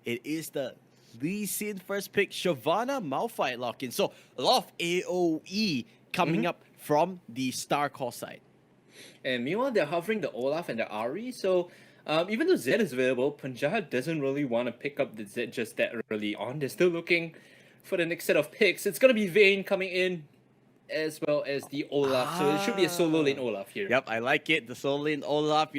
it is the Lee Sin first pick, Shyvana Malphite lock-in. So a lot of AoE coming up from the Starcall side. And meanwhile, they're hovering the Olaf and the Ari, so even though Zed is available, Punjab doesn't really want to pick up the Zed just that early on. They're still looking for the next set of picks. It's going to be Vayne coming in, as well as the Olaf. So it should be a solo lane Olaf here. Yep, I like it. The solo lane Olaf,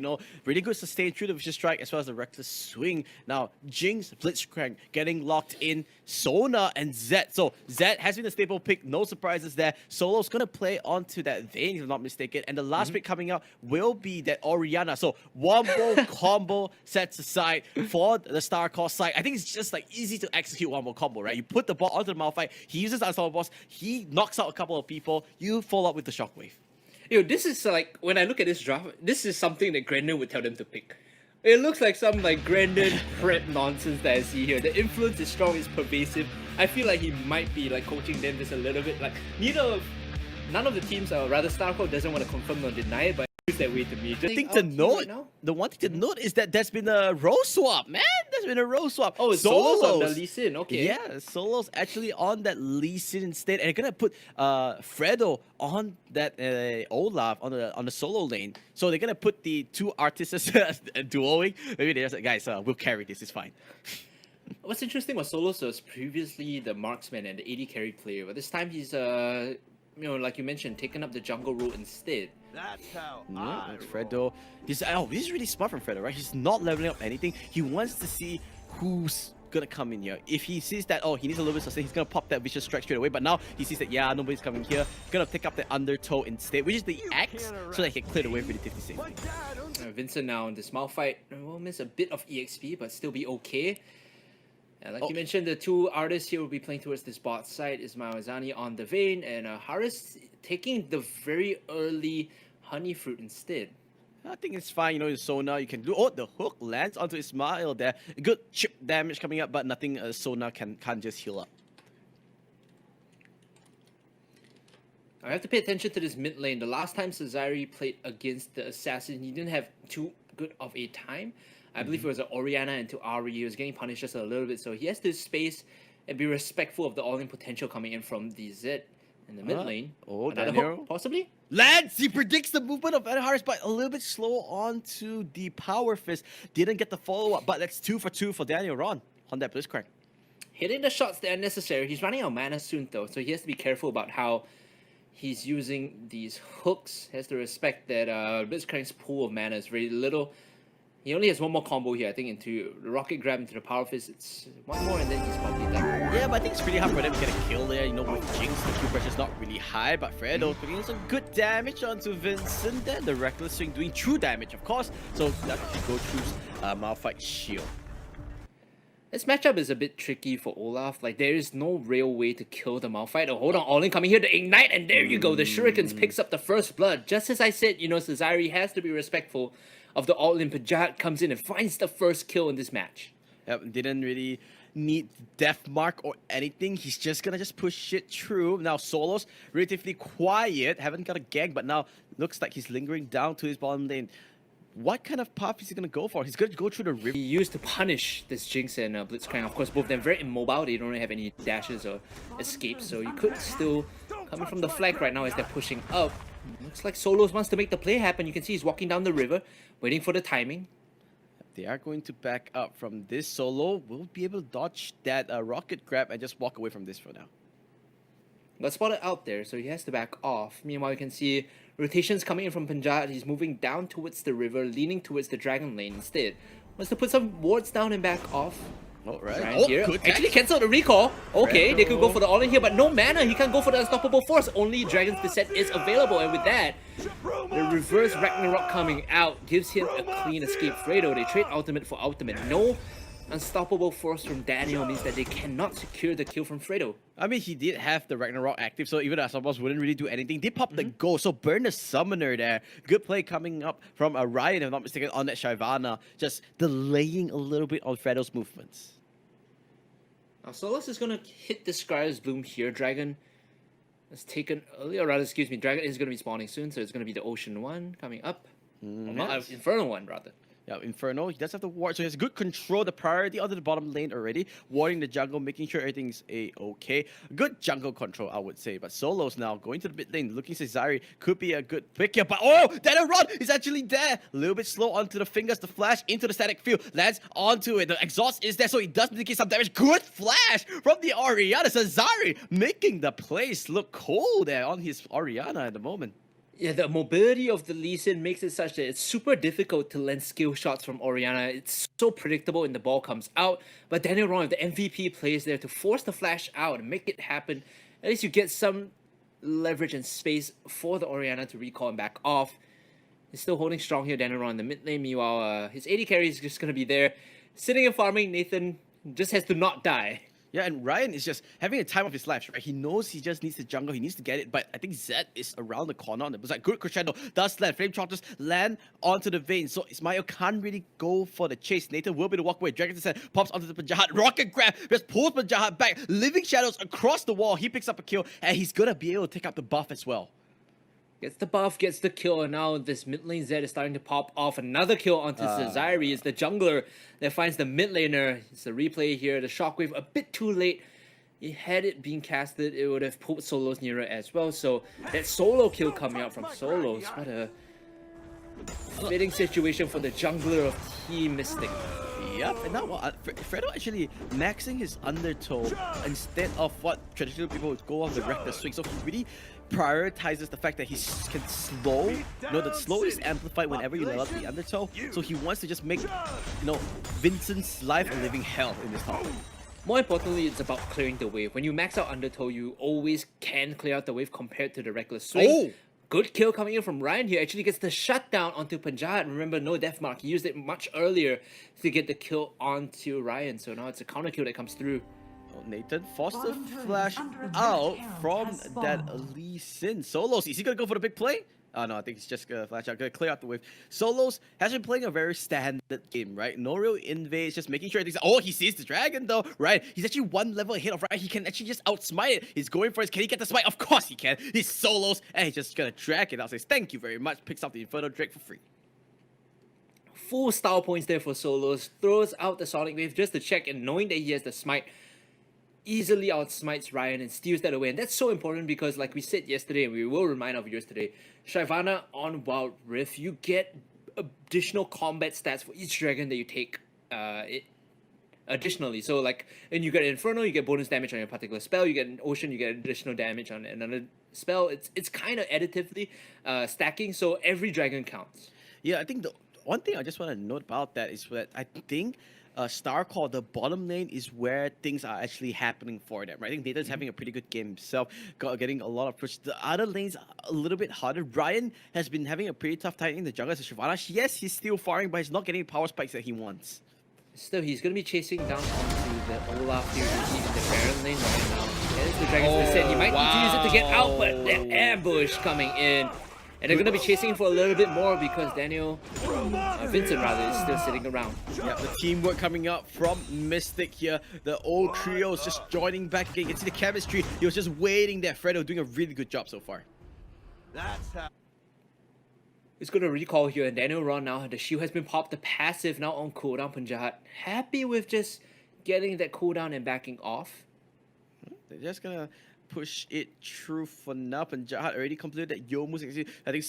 really good sustain through the Vicious Strike as well as the Reckless Swing. Now, Jinx, Blitzcrank getting locked in. Sona and Zed. So Zed has been a staple pick. No surprises there. Solo's going to play onto that Vayne, if I'm not mistaken. And the last pick coming out will be that Orianna. So Wombo combo sets aside for the Starcall side. I think it's just like easy to execute Wombo combo, right? You put the ball onto the Malphite. He uses Unstoppable Boss. He knocks out a couple of people. You follow up with the Shockwave. This is like, when I look at this draft, this is something that Grandin would tell them to pick. It looks like some like Grandin prep nonsense that I see here. The influence is strong, it's pervasive. I feel like he might be like coaching them just a little bit. Like none of the teams, or rather Starcall doesn't want to confirm or deny it, but it feels that way to me. The one thing to note is that there's been a role swap, man. There's been a role swap. Oh, it's Solos on the Lee Sin, okay. Yeah, Solos actually on that Lee Sin instead, and they're gonna put Fredo on that Olaf on the solo lane. So they're gonna put the two artists duoing. Maybe they're just like, guys, we'll carry this. It's fine. What's interesting was Solos was previously the marksman and the AD carry player, but this time he's like you mentioned, taking up the jungle role instead. That's how Fredo. This is really smart from Fredo, right? He's not leveling up anything. He wants to see who's gonna come in here. If he sees that, he needs a little bit of sustain, he's gonna pop that Vicious Strike straight away. But now he sees that, yeah, nobody's coming here. Gonna pick up the Undertow instead, which is the Axe, so that he can clear the way for the 50 save. Vincent now in this Malphite will miss a bit of EXP, but still be okay. Like you mentioned, the two artists here will be playing towards this bot side. Ismail Azani on the Vayne, and Haris taking the very early Honey Fruit instead. I think it's fine, Sona, you can do... the hook lands onto Ismail there. Good chip damage coming up, but nothing Sona can't just heal up. I have to pay attention to this mid lane. The last time Cesari played against the Assassin, he didn't have too good of a time. I believe it was an Orianna into Ari. He was getting punished just a little bit, so he has to space and be respectful of the all-in potential coming in from the Zed in the mid lane. Another hook, possibly? Lands! He predicts the movement of Haris, but a little bit slow onto the Power Fist. Didn't get the follow-up, but that's 2 for 2 for Daniel Ron on that Blitzcrank. Hitting the shots that are necessary. He's running out of mana soon, though, so he has to be careful about how he's using these hooks. He has to respect that Blitzcrank's pool of mana is very little. He only has one more combo here, I think, into the Rocket Grab, into the Power Fist. It's one more and then he's probably done. Yeah, but I think it's pretty hard for them to get a kill there. With Jinx, the Q pressure's not really high, but Fredo putting in some good damage onto Vincent. Then the Reckless Swing doing true damage, of course. So that actually go through Malphite shield. This matchup is a bit tricky for Olaf. Like, there is no real way to kill the Malphite. Oh, hold on, All-In coming here to ignite, and there you go. The Shurikens picks up the first blood. Just as I said, Cesari has to be respectful of the All-In. Pajat comes in and finds the first kill in this match. Yep, didn't really need death mark or anything. He's just gonna push it through. Now Solo's relatively quiet, haven't got a gang, but now looks like he's lingering down to his bottom lane. What kind of path is he gonna go for? He's gonna go through the river. He used to punish this Jinx and Blitzcrank. Of course, both of them very immobile. They don't really have any dashes or escapes, so you could still coming from the flank right now as they're pushing up. Looks like Solos wants to make the play happen. You can see he's walking down the river, waiting for the timing. They are going to back up from this. Solo will be able to dodge that rocket grab and just walk away from this for now. Got spotted out there, so he has to back off. Meanwhile, you can see rotations coming in from Punjab. He's moving down towards the river, leaning towards the dragon lane instead. Wants to put some wards down and back off. Right here. Actually cancel the recall. Okay, they could go for the all-in here, but no mana. He can't go for the unstoppable force. Only Dragon's Beset is available, and with that, the reverse Ragnarok coming out gives him a clean escape. Fredo, they trade ultimate for ultimate. No unstoppable force from Daniel means that they cannot secure the kill from Fredo. I mean, he did have the Ragnarok active, so even the Unstoppable wouldn't really do anything. They popped the Ghost, so burn the Summoner there. Good play coming up from Ryan, if I'm not mistaken, on that Shyvana. Just delaying a little bit on Fredo's movements. Now, Solos is going to hit the Scryer's Bloom here. Dragon has taken early, or rather, Dragon is going to be spawning soon, so it's going to be the Ocean one coming up. Not Infernal one, rather. Yeah, Inferno, he does have the ward, so he has good control, the priority onto the bottom lane already, warding the jungle, making sure everything's a-okay. Good jungle control, I would say, but Solos now going to the mid lane, looking Cesari could be a good pick here, but oh, Daniel Rod is actually there! A little bit slow onto the fingers, the flash into the static field, lands onto it, the exhaust is there, so he does mitigate some damage. Good flash from the Orianna, Cesari making the place look cold there on his Orianna at the moment. Yeah, the mobility of the Lee Sin makes it such that it's super difficult to land skill shots from Orianna. It's so predictable when the ball comes out. But Daniel Ron, the MVP, plays there to force the flash out and make it happen. At least you get some leverage and space for the Orianna to recall and back off. He's still holding strong here, Daniel Ron, in the mid lane. Meanwhile, his AD carry is just going to be there. Sitting and farming, Nathan just has to not die. Yeah, and Ryan is just having a time of his life, right? He knows he just needs the jungle, he needs to get it, but I think Zed is around the corner on the side. Good crescendo, does land, Flame Trotters land onto the vein, so Ismail can't really go for the chase. Nathan will be the walkway, Dragon's Descent pops onto the Panjahat, rocket grab, just pulls Panjahat back, Living Shadows across the wall, he picks up a kill, and he's gonna be able to take up the buff as well. Gets the buff, gets the kill, and now this mid lane Zed is starting to pop off. Another kill onto Cesari. It's the jungler that finds the mid laner. It's a replay here. The shockwave a bit too late. Had it been casted, it would have pulled Solos nearer as well. So that solo kill coming out from Solos. What a fitting situation for the jungler of Team Mystic. Yep, and now Fredo actually maxing his undertow instead of what traditional people would go off the reckless swing. So he really prioritizes the fact that he can slow. You know, the slow is amplified whenever you level up the undertow. So he wants to just make, you know, Vincent's life a living hell in this top. More importantly, it's about clearing the wave. When you max out undertow, you always can clear out the wave compared to the reckless swing. Oh! Good kill coming in from Ryan here. Actually gets the shutdown onto Panjahat. Remember, no death mark. He used it much earlier to get the kill onto Ryan. So now it's a counter kill that comes through. Nathan forced the flash out from that Lee Sin. Solos, is he gonna go for the big play? Oh no, I think he's just gonna flash out, gonna clear out the wave. Solos has been playing a very standard game, right? No real invades, just making sure things. Oh, he sees the dragon though, right? He's actually one level ahead of Ryan. He can actually just outsmite it. He's going for it. Can he get the smite? Of course he can. He's Solos, and he's just gonna drag it out. Says thank you very much. Picks up the Inferno Drake for free. Full style points there for Solos. Throws out the Sonic Wave just to check, and knowing that he has the smite, easily outsmites Ryan and steals that away. And that's so important because, like we said yesterday, and we will remind our viewers today, Shyvana on Wild Rift, you get additional combat stats for each dragon that you take additionally. So, like, and you get Inferno, you get bonus damage on your particular spell. You get an Ocean, you get additional damage on another spell. It's kind of additively stacking, so every dragon counts. Yeah, I think the one thing I just want to note about that is that I think Starcall, the bottom lane, is where things are actually happening for them. Right? I think Nathan's having a pretty good game himself, getting a lot of push. The other lanes a little bit harder. Ryan has been having a pretty tough time in the jungle as Shyvana. Yes, he's still firing, but he's not getting the power spikes that he wants. Still, he's going to be chasing down onto the Olaf here in the Baron lane right now. There's the Dragon's Descent. He might need to use it to get out, but the ambush coming in. And they're going to be chasing him for a little bit more because Vincent rather, is still sitting around. Yeah, the teamwork coming up from Mystic here. The old trio is just joining back again. You can see the chemistry. He was just waiting there. Fredo doing a really good job so far. That's how. He's going to recall here, and Daniel Ron now. The shield has been popped. The passive now on cooldown. Panjahat happy with just getting that cooldown and backing off. They're just going to push it through for now. Panjahat already completed that Yomu's. I think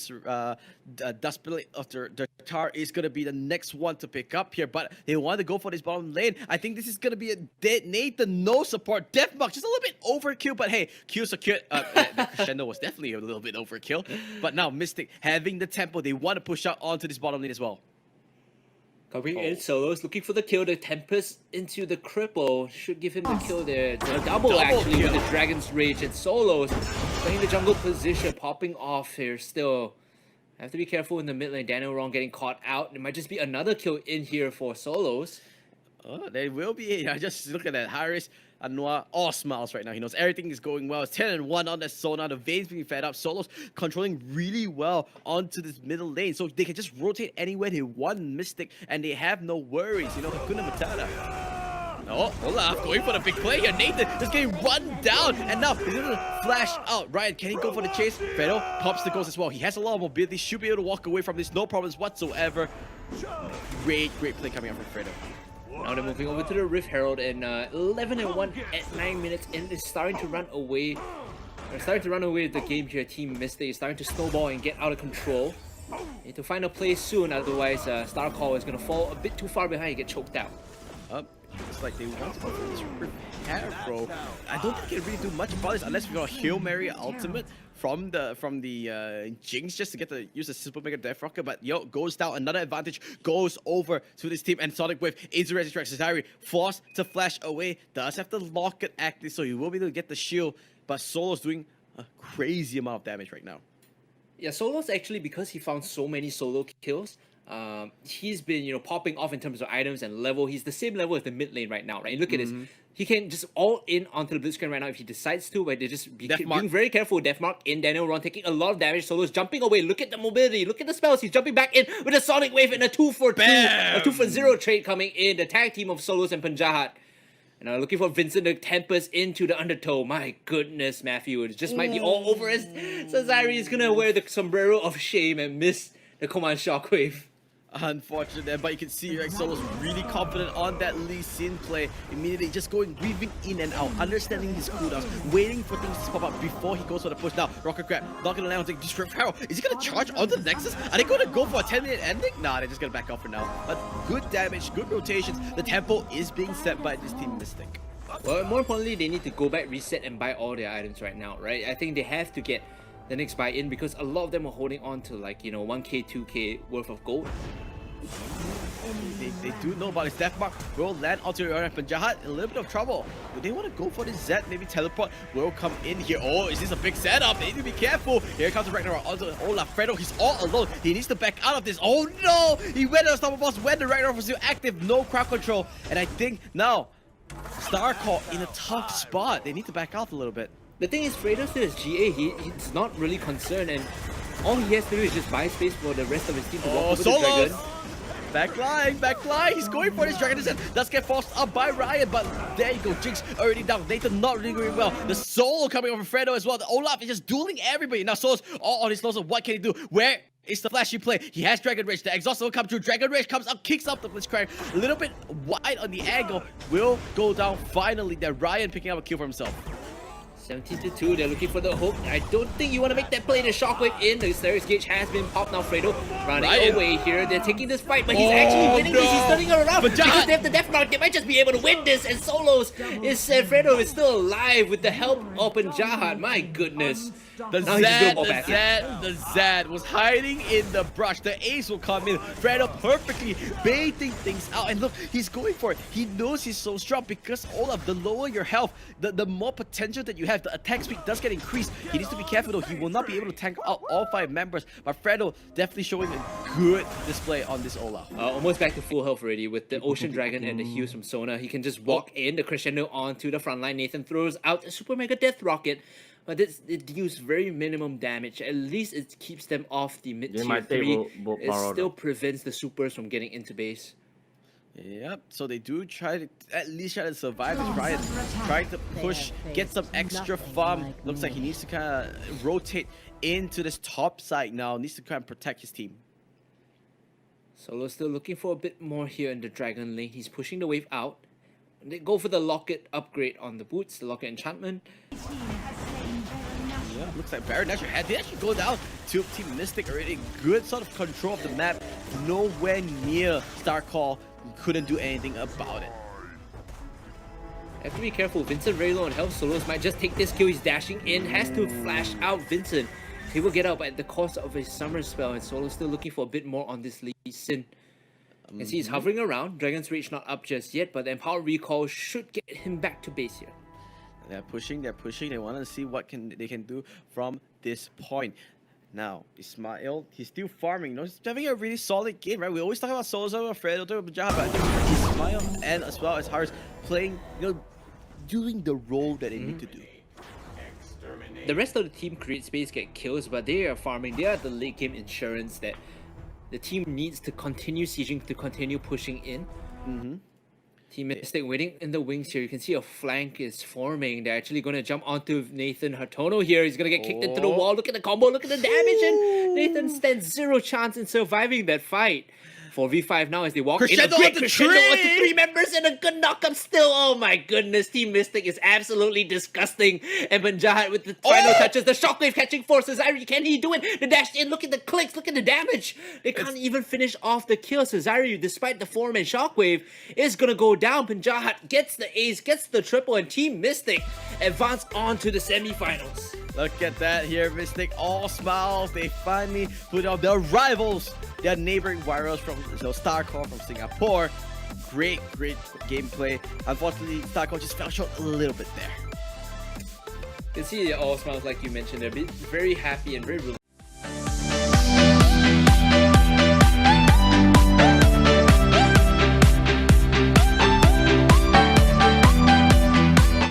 Dustblade of the Tar is going to be the next one to pick up here, but they want to go for this bottom lane. I think this is going to be a dead Nathan. No support. Deathmark just a little bit overkill, but hey, Q secured. The crescendo was definitely a little bit overkill, but now Mystic having the tempo, they want to push out onto this bottom lane as well. Coming in, Solos looking for the kill. The Tempest into the cripple should give him the kill there. The double actually kill with the Dragon's Rage, and Solos playing the jungle position, popping off here still. Have to be careful in the mid lane. Daniel Ron getting caught out. It might just be another kill in here for Solos. Oh, they will be. I just look at that. Harris, Anwar, all smiles right now. He knows everything is going well. It's 10-1 on that Sona. The Veins being fed up. Solos controlling really well onto this middle lane. So they can just rotate anywhere they want Mystic, and they have no worries. You know, Hakuna Matata. Oh, Olaf going for the big play here. Nathan just getting run down. And now he's going to flash out. Ryan, can he go for the chase? Fredo pops the ghost as well. He has a lot of mobility. Should be able to walk away from this. No problems whatsoever. Great play coming out from Fredo. Now they're moving over to the Rift Herald, and 11-1 at 9 minutes, and it's starting to run away. They're starting to run away with the game here. Team Mystic is starting to snowball and get out of control. Need to find a place soon, otherwise Starcall is going to fall a bit too far behind and get choked out. It's like they want to go for this repair, bro. I don't think they can really do much about this unless we got a Hail Mary ultimate from the Jinx just to get to use the Super Mega Death Rocket. But goes down. Another advantage goes over to this team, and Sonic Wave into Resurrection. Cesare forced to flash away. Does have to lock it active, so he will be able to get the shield. But Solo's doing a crazy amount of damage right now. Yeah, Solo's actually, because he found so many solo kills, he's been, popping off in terms of items and level. He's the same level as the mid lane right now, right? Look at this. He can just all in onto the Blitzcrank right now if he decides to, but they just being very careful. Deathmark in, Daniel Ron taking a lot of damage. Solo's jumping away. Look at the mobility. Look at the spells. He's jumping back in with a Sonic Wave and a 2-for-2. A 2-for-0 trade coming in. The tag team of Solos and Panjahat. And I'm looking for Vincent to Tempest into the Undertow. My goodness, Matthew. It just might be all over as Cesare is going to wear the sombrero of shame and miss the Command Shockwave. Unfortunate, but you can see right, Solo's really confident on that Lee Sin play. Immediately just weaving in and out, understanding his cooldowns, waiting for things to pop up before he goes for the push. Now, Rocket Grab, not gonna land on Destroy Power. Is he gonna charge onto the Nexus? Are they gonna go for a 10-minute ending? Nah, they're just gonna back off for now. But good damage, good rotations. The tempo is being set by this team Mystic. Well, more importantly, they need to go back, reset, and buy all their items right now, right? I think they have to get the next buy in because a lot of them are holding on to 1k, 2k worth of gold. They do know about his Deathmark. Will land onto Uriah Panjahat in a little bit of trouble. Do they want to go for this Zed? Maybe teleport will come in here. Oh, is this a big setup? They need to be careful. Here comes the Ragnarok onto Olaf. Fredo, he's all alone. He needs to back out of this. Oh no! He went on a stopper boss when the Ragnarok was still active. No crowd control. And I think now Starcall in a tough spot. They need to back out a little bit. The thing is, Fredo still is GA. He's not really concerned, and all he has to do is just buy space for the rest of his team to walk over the dragon. Backline, he's going for this Dragon Descent. Does get forced up by Ryan, but there you go, Jinx already down. Nathan not really doing well. The Soul coming over Fredo as well. The Olaf is just dueling everybody. Now Soul's all on his nose. What can he do? Where is the flashy play? He has Dragon Rage. The exhaust will come through. Dragon Rage comes up, kicks up the Blitzcrank. A little bit wide on the angle. Will go down finally. There, Ryan picking up a kill for himself. 17-2, they're looking for the hook. I don't think you want to make that play. The Shockwave in. The Stairs Gauge has been popped now. Fredo running away here. They're taking this fight, but he's actually winning this. He's turning around because they have the Death Mark. They might just be able to win this. And Solos is Fredo is still alive with the help of Panjahat. My goodness. The Zed was hiding in the brush. The ace will come in. Fredo perfectly baiting things out. And look, he's going for it. He knows he's so strong because Olaf, the lower your health, the more potential that you have. The attack speed does get increased. He needs to be careful though. He will not be able to tank out all 5 members. But Fredo definitely showing a good display on this Olaf. Almost back to full health already with the Ocean Dragon and the heals from Sona. He can just walk in the crescendo onto the front line. Nathan throws out a Super Mega Death Rocket. But it deals very minimum damage. At least it keeps them off the mid tier 3. It still prevents the supers from getting into base. Yep, so they do try to at least try to survive this Riot, trying to push, get some extra farm. Looks like he needs to kind of rotate into this top side now. Needs to kind of protect his team. Solo still looking for a bit more here in the Dragon lane. He's pushing the wave out. They go for the Locket upgrade on the boots, the Locket enchantment. Yeah, looks like Baron actually had they actually go down to Team Mystic already. Good sort of control of the map. Nowhere near Starcall. Couldn't do anything about it. Have to be careful. Vincent very low on health. Solos might just take this kill. He's dashing in. Has to flash out Vincent. He will get out at the cost of his summer spell. And Solo's still looking for a bit more on this Lee Sin. You can see he's hovering around. Dragon's Rage not up just yet. But the Empower Recall should get him back to base here. They're pushing. They want to see what they can do from this point. Now, Ismail, he's still farming. You know, he's having a really solid game, right? We always talk about Solos over Fredo, talk about Java, but I think Ismail and as well as Harris playing, doing the role that they need to do. The rest of the team create space, get kills, but they are farming. They are the late game insurance that the team needs to continue sieging, to continue pushing in. Team Mystic waiting in the wings here. You can see a flank is forming. They're actually going to jump onto Nathan Hartono here. He's going to get kicked into the wall. Look at the combo. Look at the damage. And Nathan stands zero chance in surviving that fight. 4v5 now as they walk Crescendo in. A great onto crescendo three. onto 3 members and a good knock-up still. Oh my goodness. Team Mystic is absolutely disgusting. And Banjahat with the final touches. The shockwave catching forces. Can he do it? The dash in. Look at the clicks. Look at the damage. They can't even finish off the kill. So Zaryu, despite the 4-man shockwave, is going to go down. Banjahat gets the ace, gets the triple, and Team Mystic advance on to the semifinals. Look at that here, Mystic. All smiles. They finally put out their rivals, their neighboring warriors from Starcall from Singapore. Great gameplay. Unfortunately, Starcall just fell short a little bit there. You can see it all smiles like you mentioned. They're very happy and very